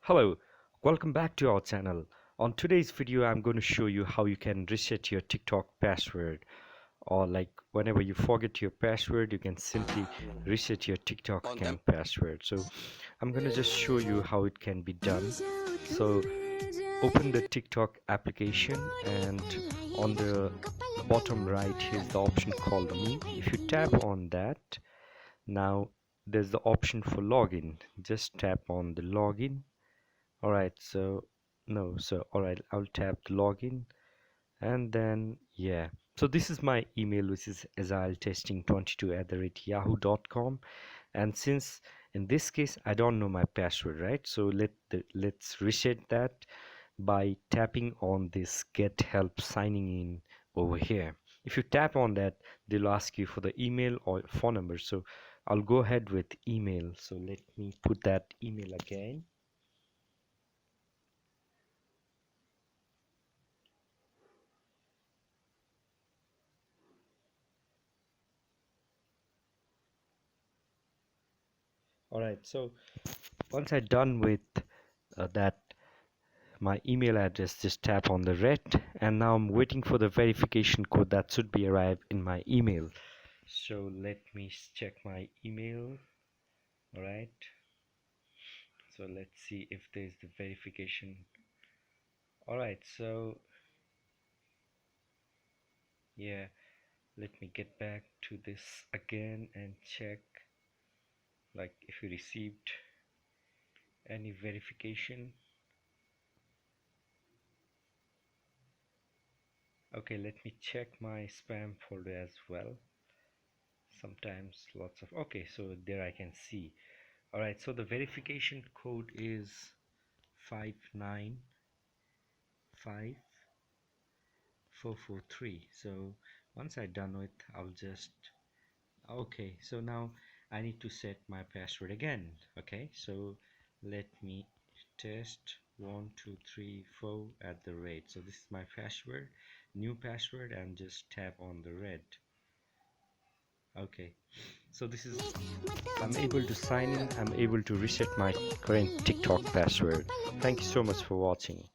Hello, welcome back to our channel. On today's video, I'm going to show you how you can reset your TikTok password, or like whenever you forget your password, you can simply reset your TikTok account password. So I'm going to just show you how it can be done. So open the TikTok application, and on the bottom right, here's the option called Me. If you tap on that, now there's the option for login. Just tap on the login. Alright, so no, so alright, I'll tap the login, and then yeah. So this is my email, which is agiletesting22@yahoo.com, and since in this case I don't know my password, right? So let's reset that by tapping on this get help signing in over here. If you tap on that, they'll ask you for the email or phone number. So I'll go ahead with email. So let me put that email again. Alright, so once I'm done with that my email address, just tap on the red, and now I'm waiting for the verification code that should be arrived in my email. So let me check my email. Alright, so let's see if there's the verification. Alright, so yeah, let me get back to this again and check like if you received any verification. Okay, let me check my spam folder as well. Sometimes lots of, okay, so there I can see. Alright, so the verification code is 595443. So once I'm done with, I'll just, okay, so now I need to set my password again. Okay, so let me test 1234 @ so this is my password, new password, and just tap on the red. Okay, so this is, I'm able to sign in, I'm able to reset my current TikTok password. Thank you so much for watching.